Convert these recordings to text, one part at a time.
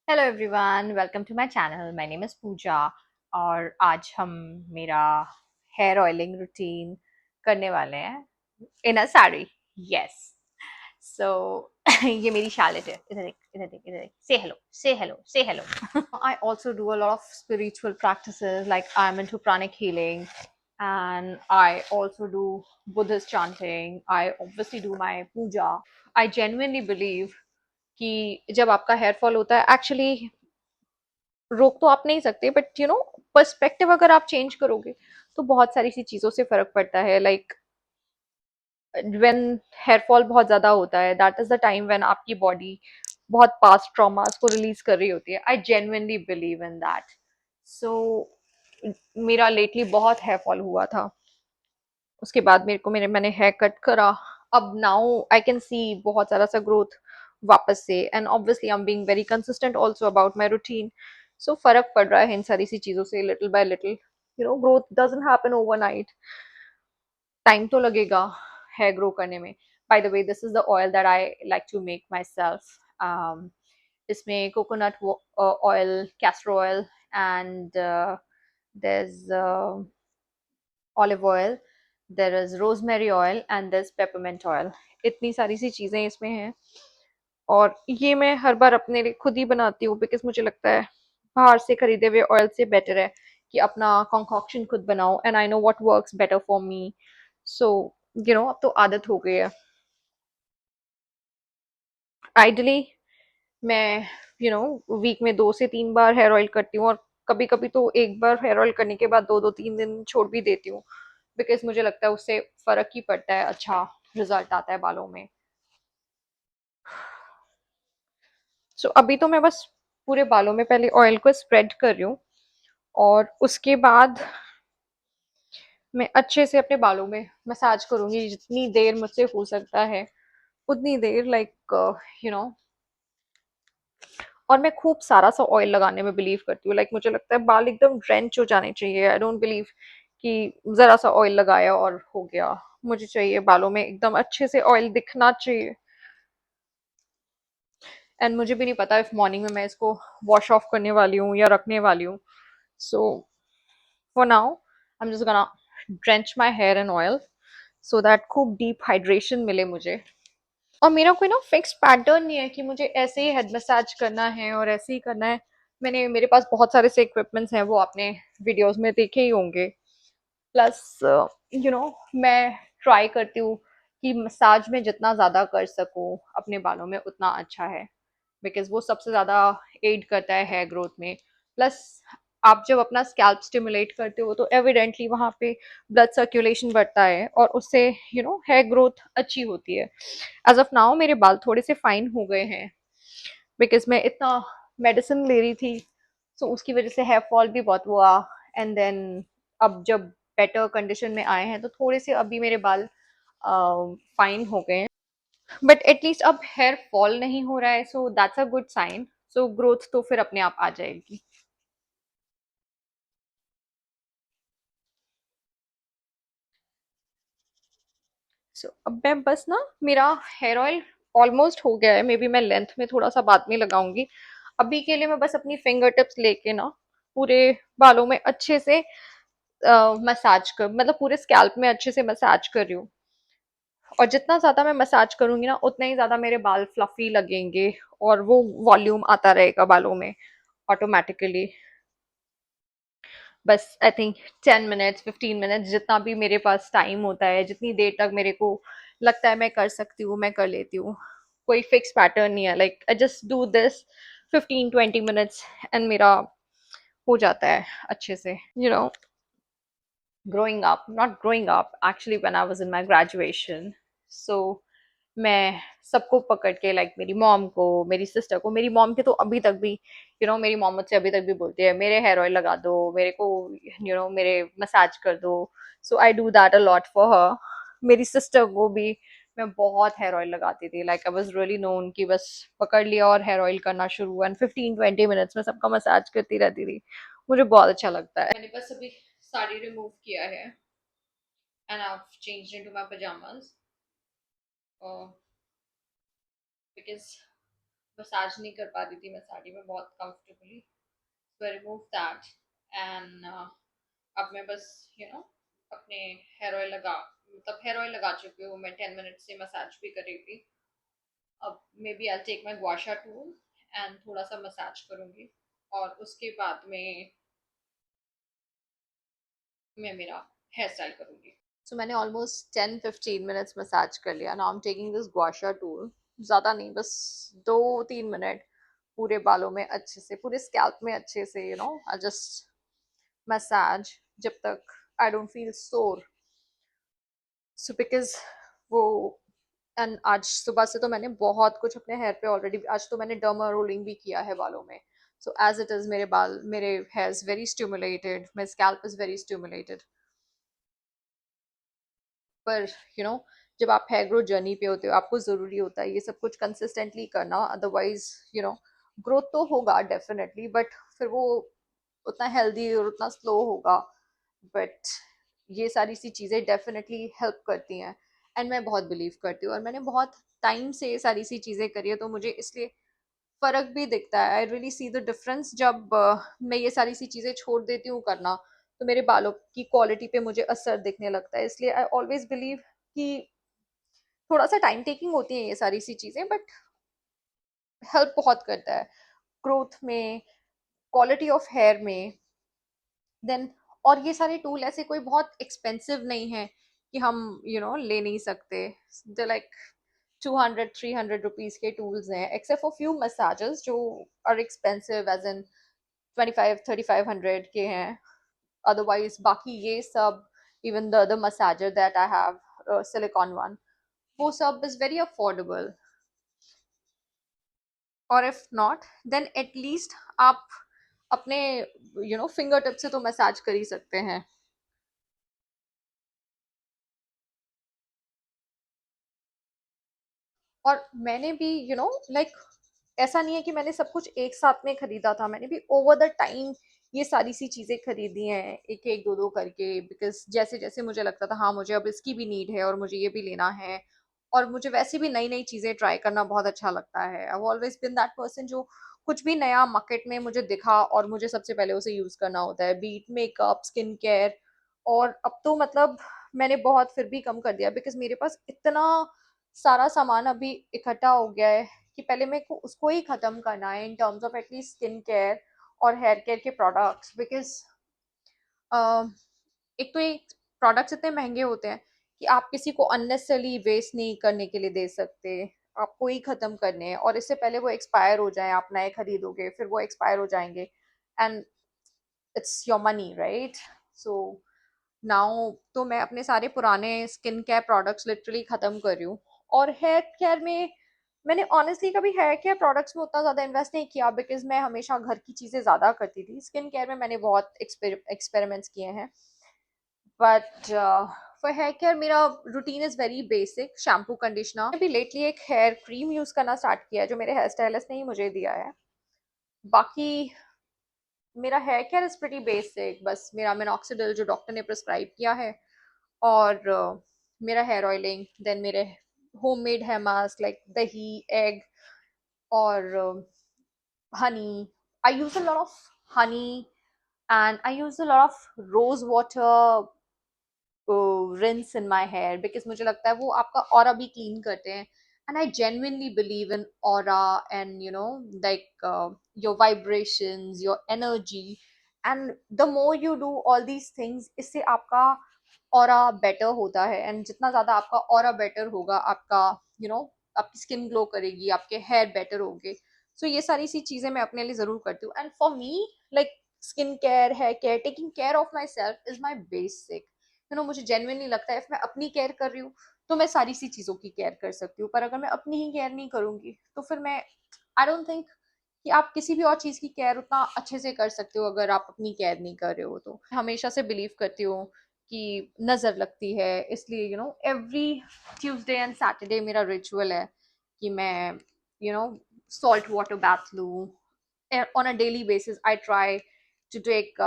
Hello everyone, welcome to my channel. My name is Pooja और आज हम मेरा हेयर ऑयलिंग रूटीन करने वाले हैं इन अ साड़ी। यस। सो ये मेरी शैलेट है। इधर देख, इधर देख, इधर देख। से हेलो, से हेलो, से hello. I also do a lot of spiritual practices, like I'm into pranic healing, and I also do Buddhist chanting. I obviously do my puja. I genuinely believe कि जब आपका हेयर फॉल होता है, actually रोक तो आप नहीं सकते, बट पर्सपेक्टिव अगर आप चेंज करोगे तो बहुत सारी सी चीजों से फर्क पड़ता है। लाइक व्हेन हेयर फॉल बहुत ज्यादा होता है, that is the time when आपकी बॉडी बहुत पास्ट ट्रॉमास को रिलीज कर रही होती है। I genuinely believe in that. So मेरा लेटली बहुत हेयर फॉल हुआ था। उसके बाद मेरे को मैंने हेयर कट करा। अब नाउ आई कैन सी बहुत सारा सा ग्रोथ वापस से, and obviously I am being very consistent also about my routine. So फर्क पड़ रहा है इन सारी सी चीजों से, little by little. Growth doesn't happen overnight. Time तो लगेगा हेयर ग्रो करने में। By the way, this is the oil that I like to make myself. इसमें coconut oil, castor oil, and there's olive oil, there is rosemary oil, and there's peppermint oil. इतनी सारी सी चीजें इसमें हैं, और ये मैं हर बार अपने लिए खुद ही बनाती हूँ, बिकॉज मुझे लगता है बाहर से खरीदे हुए ऑयल से बेटर है कि अपना कंकॉक्शन खुद बनाओ, and I know what works better for me. So अब तो आदत हो गई है। आइडली मैं वीक में 2 से 3 बार हेयर ऑयल करती हूँ, और कभी कभी तो एक बार हेयर ऑयल करने के बाद 2-2 3 दिन छोड़ भी देती हूँ, बिकॉज मुझे लगता है उससे फर्क ही पड़ता है, अच्छा रिजल्ट आता है बालों में। सो अभी तो मैं बस पूरे बालों में पहले ऑयल को स्प्रेड कर रही हूँ, और उसके बाद मैं अच्छे से अपने बालों में मसाज करूंगी, जितनी देर मुझसे हो सकता है उतनी देर, लाइक यू नो और मैं खूब सारा सा ऑयल लगाने में बिलीव करती हूँ। लाइक मुझे लगता है बाल एकदम ड्रेंच हो जाने चाहिए। आई डोंट बिलीव कि जरा सा ऑयल लगाया और हो गया। मुझे चाहिए बालों में एकदम अच्छे से ऑयल दिखना चाहिए। एंड मुझे भी नहीं पता इफ मॉर्निंग में मैं इसको वॉश ऑफ करने वाली हूँ या रखने वाली हूँ। So for now I am just gonna drench my here in oil, so that खूब डीप हाइड्रेशन मिले मुझे। और मेरा कोई फिक्स पैटर्न नहीं है कि मुझे ऐसे ही हेड मसाज करना है और ऐसे ही करना है। मेरे पास बहुत सारे से इक्विपमेंट्स हैं, वो आपने वीडियोस में देखे ही होंगे। प्लस यू नो मैं ट्राई करती हूँ कि मसाज में जितना ज़्यादा कर सकूँ अपने बालों में उतना अच्छा है, बिकॉज वो सबसे ज़्यादा एड करता है हेयर ग्रोथ में। प्लस आप जब अपना स्कैल्प स्टिमुलेट करते हो तो एविडेंटली वहाँ पे ब्लड सर्कुलेशन बढ़ता है, और उससे हेयर ग्रोथ अच्छी होती है। एज ऑफ नाउ मेरे बाल थोड़े से फाइन हो गए हैं, बिकॉज मैं इतना मेडिसिन ले रही थी, सो उसकी वजह से हेयर फॉल भी बहुत हुआ। एंड देन अब जब बेटर कंडीशन में आए हैं तो थोड़े से अभी मेरे बाल फाइन हो गए हैं, बट एटलीस्ट अब हेयर फॉल नहीं हो रहा है, so that's a good sign. So growth तो फिर अपने आप आ जाएगी। सो अब मैं बस मेरा हेयर ऑयल ऑलमोस्ट हो गया है। मे बी मैं लेंथ में थोड़ा सा बाद में लगाऊंगी। अभी के लिए मैं बस अपनी फिंगर टिप्स लेके पूरे बालों में अच्छे से मसाज कर, मतलब पूरे स्कैल्प में अच्छे से मसाज कर रही हूँ। और जितना ज्यादा मैं मसाज करूंगी उतना ही ज्यादा मेरे बाल फ्लफी लगेंगे, और वो वॉल्यूम आता रहेगा बालों में ऑटोमेटिकली। बस आई थिंक 10 मिनट्स, 15 मिनट्स, जितना भी मेरे पास टाइम होता है, जितनी देर तक मेरे को लगता है मैं कर सकती हूँ मैं कर लेती हूँ। कोई फिक्स पैटर्न नहीं है। Like I just do this 15-20 minutes, and मेरा हो जाता है अच्छे से। You know growing up, not growing up, actually when I was in my graduation. So मैं सबको पकड़ के, लाइक मेरी मॉम को, मेरी सिस्टर को, मेरी मॉम के तो अभी तक भी मेरी मॉम मुझसे अभी तक भी बोलती है मेरे हेयर ऑयल लगा दो मेरे को, मेरे मसाज कर दो। So I do that a lot for her. मेरी सिस्टर को भी मैं बहुत हेयर ऑयल लगाती थी। Like I was really known कि बस पकड़ लिया और हेयर ऑयल करना शुरू, एंड 15-20 मिनट्स में सबका मसाज करती रहती थी। मुझे बहुत अच्छा लगता है। मैंने बस अभी साड़ी रिमूव किया है, and I have changed into my pyjamas, because massage नहीं कर पा रही थी मैं साड़ी में बहुत comfortably, so I remove that and अब मैं बस यू नो अपने हेयर ऑयल लगा, मतलब हेयर ऑयल लगा चुकी हूँ मैं, 10 मिनट से मसाज भी कर रही थी। अब maybe I take my gua sha tool and थोड़ा सा मसाज करूंगी और उसके बाद में मैं मेरा हेयर स्टाइल करूंगी। सो मैंने ऑलमोस्ट 10-15 मिनट्स मसाज कर लिया। Now I am taking this gua sha tool, ज़्यादा नहीं, बस 2-3 मिनट पूरे बालों में अच्छे से, पूरे स्कैल्प में अच्छे से, आई जस्ट मसाज जब तक आई डोंट फील सोर। सो बिकॉज वो, एंड आज सुबह से तो मैंने बहुत कुछ अपने हेयर पे ऑलरेडी, आज तो मैंने डर्मा रोलिंग भी किया है बालों में। सो एज इट इज मेरे बाल, मेरे here is very stimulated, my scalp is very stimulated. पर यू you नो जब आप हेयर ग्रोथ जर्नी पे होते हो, आपको ज़रूरी होता है ये सब कुछ कंसिस्टेंटली करना, अदरवाइज ग्रोथ तो होगा डेफिनेटली, बट फिर वो उतना हेल्दी और उतना स्लो होगा। बट ये सारी सी चीज़ें डेफिनेटली हेल्प करती हैं, एंड मैं बहुत बिलीव करती हूँ, और मैंने बहुत टाइम से ये सारी सी चीज़ें करी है, तो मुझे इसलिए फ़र्क भी दिखता है। I really see the difference जब मैं ये सारी सी चीज़ें छोड़ देती हूँ करना, तो मेरे बालों की क्वालिटी पे मुझे असर दिखने लगता है। इसलिए आई ऑलवेज बिलीव कि थोड़ा सा टाइम टेकिंग होती है ये सारी सी चीज़ें, बट हेल्प बहुत करता है ग्रोथ में, क्वालिटी ऑफ हेयर में। देन और ये सारे टूल ऐसे कोई बहुत एक्सपेंसिव नहीं है कि हम ले नहीं सकते। दे लाइक 200-300 रुपीज के टूल्स हैं, एक्सेप्ट फॉर फ्यू मसाजेस जो आर एक्सपेंसिव, एज इन 25-3500 के हैं। अदरवाइज बाकी ये सब, even the massager that I have, silicon one, वो सब इज वेरी अफोर्डेबल। और इफ नॉट, देन एटलीस्ट आप अपने फिंगर टिप से तो मसाज कर ही सकते हैं। और मैंने भी लाइक ऐसा नहीं है कि मैंने सब कुछ एक साथ में खरीदा था, मैंने भी ओवर द टाइम ये सारी सी चीजें खरीदी हैं, एक एक दो दो करके, बिकॉज जैसे जैसे मुझे लगता था हाँ मुझे अब इसकी भी नीड है और मुझे ये भी लेना है। और मुझे वैसे भी नई नई चीजें ट्राई करना बहुत अच्छा लगता है। I always been that person जो कुछ भी नया मार्केट में मुझे दिखा और मुझे सबसे पहले उसे यूज करना होता है, बीट मेकअप, स्किन केयर। और अब तो मतलब मैंने बहुत फिर भी कम कर दिया, बिकॉज मेरे पास इतना सारा सामान अभी इकट्ठा हो गया है कि पहले मेरे को उसको ही खत्म करना है in terms of at least skin care और हेयर केयर के प्रोडक्ट्स। बिकॉज एक तो ये प्रोडक्ट्स इतने महंगे होते हैं कि आप किसी को अननेसेसरली वेस्ट नहीं करने के लिए दे सकते, आपको ही खत्म करने हैं, और इससे पहले वो एक्सपायर हो जाए, आप नए खरीदोगे फिर वो एक्सपायर हो जाएंगे, and it's your money, right? So now तो मैं अपने सारे पुराने स्किन केयर प्रोडक्ट्स लिटरली खत्म कर रही हूँ। और हेयर केयर में मैंने ऑनेस्टली कभी हेयर केयर प्रोडक्ट्स में उतना ज़्यादा इन्वेस्ट नहीं किया, बिकॉज मैं हमेशा घर की चीज़ें ज़्यादा करती थी। स्किन केयर में मैंने बहुत एक्सपेरिमेंट्स किए हैं, बट फॉर हेयर केयर मेरा routine is very basic, shampoo, conditioner. अभी लेटली एक हेयर क्रीम यूज़ करना स्टार्ट किया है जो मेरे हेयर स्टाइलिस्ट ने ही मुझे दिया है। बाकी मेरा hair care is pretty basic, बस मेरा मिनॉक्सिडिल जो डॉक्टर ने प्रिस्क्राइब किया है, और मेरा हेयर ऑयलिंग, देन मेरे होममेड हेयर मास्क लाइक दही, एग, और honey. I use a lot of honey, and I use a lot of rose water rinse in my hair, because मुझे लगता है वो आपका ऑरा भी क्लीन करते हैं। And I genuinely believe in aura and like your vibrations, your energy, and the more you do all these things, इससे आपका ऑरा बेटर होता है, एंड जितना ज्यादा आपका ऑरा बेटर होगा, आपका आपकी स्किन ग्लो करेगी, आपके हेयर बेटर होंगे। सो ये सारी सी चीजें मैं अपने लिए जरूर करती हूँ, and for me like skin care, hair care, taking care of myself is my basic. मुझे जेन्युइनली लगता है, if मैं अपनी केयर कर रही हूँ तो मैं सारी सी चीजों की केयर कर सकती हूँ, पर अगर मैं अपनी ही केयर नहीं करूंगी तो फिर मैं, आई डोंट थिंक कि आप किसी भी और चीज की केयर उतना अच्छे से कर सकते हो अगर आप अपनी केयर नहीं कर रहे हो। तो हमेशा से बिलीव करती हूँ कि नजर लगती है, इसलिए एवरी ट्यूसडे एंड सैटरडे मेरा रिचुअल है कि मैं you know salt water bath लूँ on a daily basis. I try to take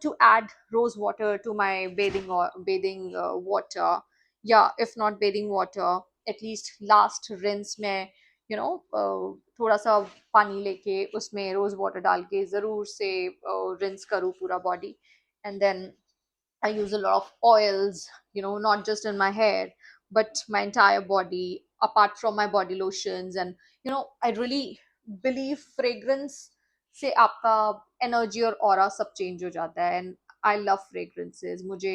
to add rose water to my bathing water. Yeah, if not bathing water, at least last rinse में थोड़ा सा पानी लेके उसमें रोज वाटर डाल के ज़रूर से रिंस करूँ पूरा body, and then I use a lot of oils, not just in my hair, but my entire body, apart from my body lotions. And, I really believe fragrance से आपका energy और aura सब change हो जाता है. And I love fragrances. मुझे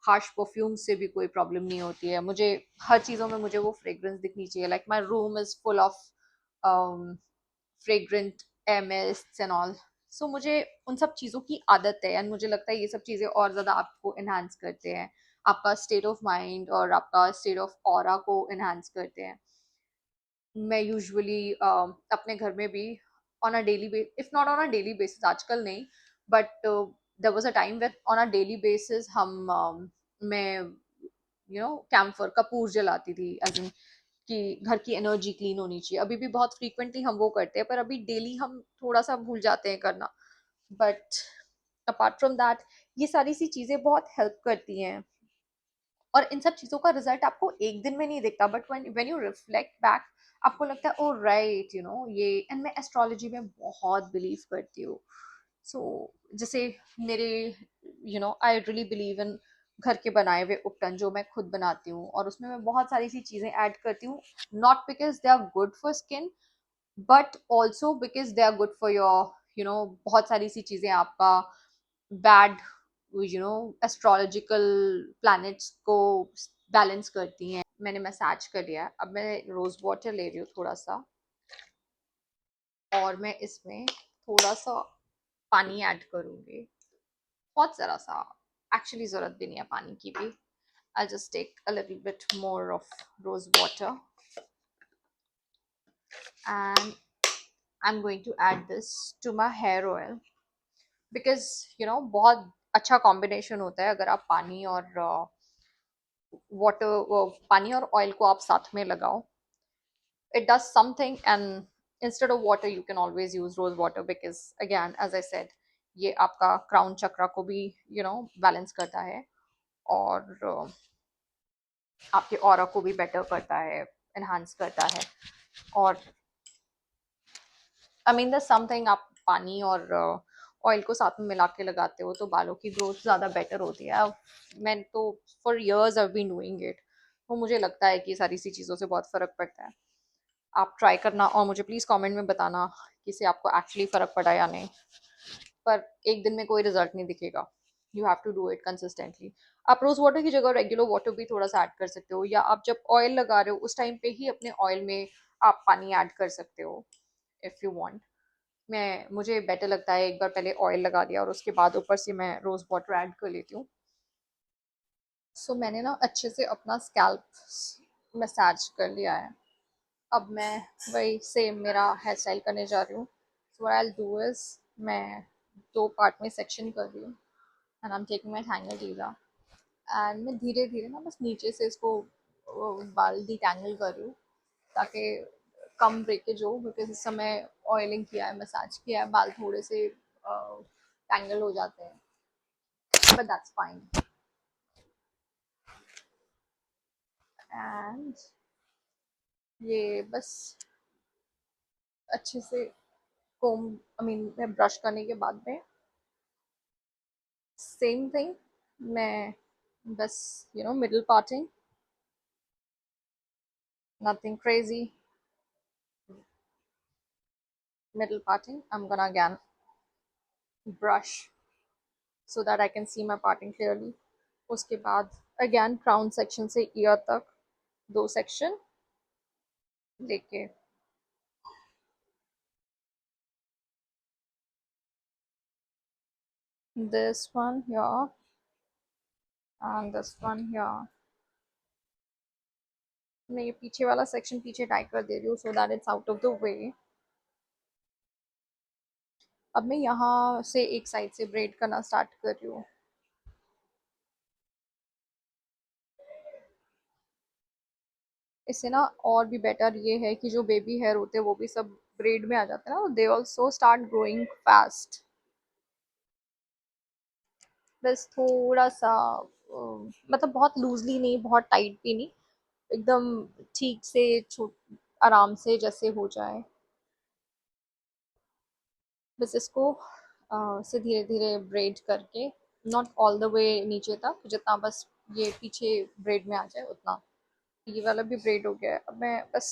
harsh perfume से भी कोई problem नहीं होती है. मुझे हर चीज़ों में मुझे वो fragrance दिखनी चाहिए. Like my room is full of um, fragrant air mists and all. So मुझे उन सब चीज़ों की आदत है, एंड मुझे लगता है ये सब चीज़ें और ज़्यादा आपको इन्हांस करते हैं, आपका स्टेट ऑफ माइंड और आपका स्टेट ऑफ ऑरा को इन्हांस करते हैं. मैं यूजुअली अपने घर में भी on a daily ba if not on a daily basis, आजकल नहीं, but there was a time when on a daily basis मैं कैम्फर कपूर जलाती थी, एज इन कि घर की एनर्जी क्लीन होनी चाहिए. अभी भी बहुत फ्रीक्वेंटली हम वो करते हैं, पर अभी डेली हम थोड़ा सा भूल जाते हैं करना. बट अपार्ट फ्रॉम दैट, ये सारी सी चीज़ें बहुत हेल्प करती हैं. और इन सब चीज़ों का रिजल्ट आपको एक दिन में नहीं दिखता, but when you reflect back, आपको लगता है ओ राइट, ये. एंड मैं एस्ट्रोलॉजी में बहुत बिलीव करती हूँ. सो जैसे मेरे आई रियली बिलीव इन घर के बनाए हुए उपटन जो मैं खुद बनाती हूँ, और उसमें मैं बहुत सारी सी चीज़ें ऐड करती हूँ, not because they are good for skin, but also because they are good for your, बहुत सारी सी चीज़ें आपका बैड, एस्ट्रोलॉजिकल प्लैनेट्स को बैलेंस करती हैं. मैंने मसाज कर लिया, अब मैं रोज वाटर ले रही हूँ थोड़ा सा, और मैं इसमें थोड़ा सा पानी ऐड करूँगी, बहुत ज़रा सा. एक्चुअली ज़रूरत भी नहीं है पानी की भी. I'll just take a little bit more of rose water, and I'm going to add this to my hair oil, because बहुत अच्छा कॉम्बिनेशन होता है अगर आप पानी और वाटर, पानी और ऑयल को आप साथ में लगाओ. It does something, and instead of water you can always use rose water, because again as I said, ये आपका क्राउन चक्रा को भी बैलेंस करता है, और आपके ऑरा को भी बेटर करता है, एनहांस करता है. और आई मीन द समथिंग, आप पानी और ऑयल को साथ में मिला के लगाते हो तो बालों की ग्रोथ ज़्यादा बेटर होती है. मैं तो for years I been doing it, तो मुझे लगता है कि सारी सी चीज़ों से बहुत फ़र्क पड़ता है. आप ट्राई करना, और मुझे प्लीज़ कमेंट में बताना कि इससे आपको एक्चुअली फ़र्क पड़ा या नहीं. पर एक दिन में कोई रिजल्ट नहीं दिखेगा. You have to do it consistently. आप रोज़ वाटर की जगह रेगुलर वाटर भी थोड़ा सा ऐड कर सकते हो, या आप जब ऑयल लगा रहे हो उस टाइम पे ही अपने ऑयल में आप पानी ऐड कर सकते हो इफ़ यू वांट. मुझे बेटर लगता है एक बार पहले ऑयल लगा दिया और उसके बाद ऊपर से मैं रोज़ वाटर ऐड कर लेती हूँ. सो मैंने ना अच्छे से अपना स्कैल्प मसाज कर लिया है. अब मैं वही सेम मेरा हेयर स्टाइल करने जा रही हूँ. So what I will do is, मैं दो पार्ट में सेक्शन कर रही हूँ, and I am taking my hanger teaser, and मैं धीरे धीरे ना बस नीचे से इसको बाल डिटैंगल कर रही हूँ, ताकि कम ब्रेकेज हो, बिकॉज इस समय ऑयलिंग किया है, मसाज किया है, बाल थोड़े से टैंगल हो जाते हैं, बट दैट्स फाइन. एंड ये बस अच्छे से कोम, आई मीन मैं ब्रश करने के बाद में सेम थिंग, मैं बस middle parting, nothing crazy, middle parting. I'm gonna again brush so that I can see my parting clearly. उसके बाद again crown section से ear तक दो section लेके this one here and this one here. मैं ये पीछे वाला section पीछे टाई कर दे रही हूँ so that it's out of the way. अब मैं यहाँ से एक साइड से ब्रेड करना स्टार्ट कर रही हूँ. इससे ना और भी बेटर ये है कि जो बेबी हेयर होते हैं वो भी सब ब्रेड में आ जाते हैं ना, they also start growing fast. बस थोड़ा सा मतलब बहुत लूजली नहीं, बहुत टाइट भी नहीं, एकदम ठीक से आराम से जैसे हो जाए. बस इसको से धीरे धीरे ब्रेड करके, नॉट ऑल द वे नीचे तक, जितना बस ये पीछे ब्रेड में आ जाए उतना। ये वाला भी ब्रेड हो गया है। अब मैं बस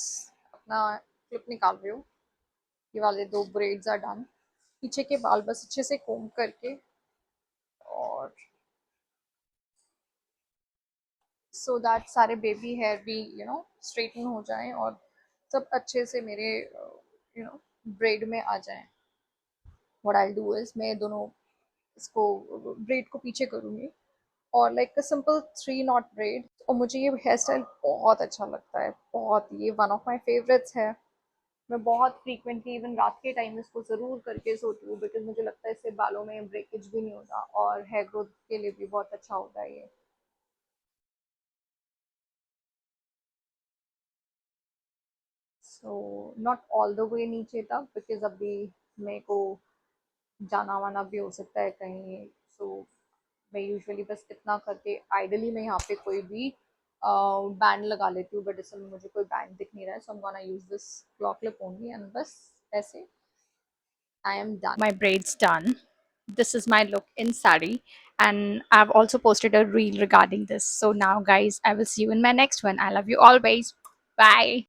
अपना क्लिप निकाल रही हूँ। ये वाले दो ब्रेड्स आर डन। पीछे के बाल बस अच्छे से कोम करके, और सो दैट सारे बेबी हेयर भी स्ट्रेटन हो जाएं, और सब अच्छे से मेरे ब्रेड में आ जाएं। व्हाट आई डू इज, मैं दोनों इसको ब्रेड को पीछे करूंगी, और like a simple 3 not bread. और मुझे ये हेयर स्टाइल बहुत अच्छा लगता है, बहुत, ये वन ऑफ माई फेवरेट्स है। मैं बहुत फ्रीक्वेंटली इवन रात के टाइम इसको ज़रूर करके सोती हूँ, बिकॉज मुझे लगता है इससे बालों में ब्रेकेज भी नहीं होता, और हेयर ग्रोथ के लिए भी बहुत अच्छा होता है ये। So not all the way नीचे तक, बिकॉज अभी मेरे को जाना वाना भी हो सकता है कहीं। सो मैं यूजुअली बस इतना करके, आइडली मैं यहाँ पे कोई भी बैंड लगा लेती हूँ, बट इस समय मुझे कोई बैंड दिख नहीं रहा है, so I am gonna use this clock clip only, and बस ऐसे I am done. My braids done. This is my look in sari, and I've also posted a reel regarding this. So now, guys, I will see you in my next one. I love you always. Bye.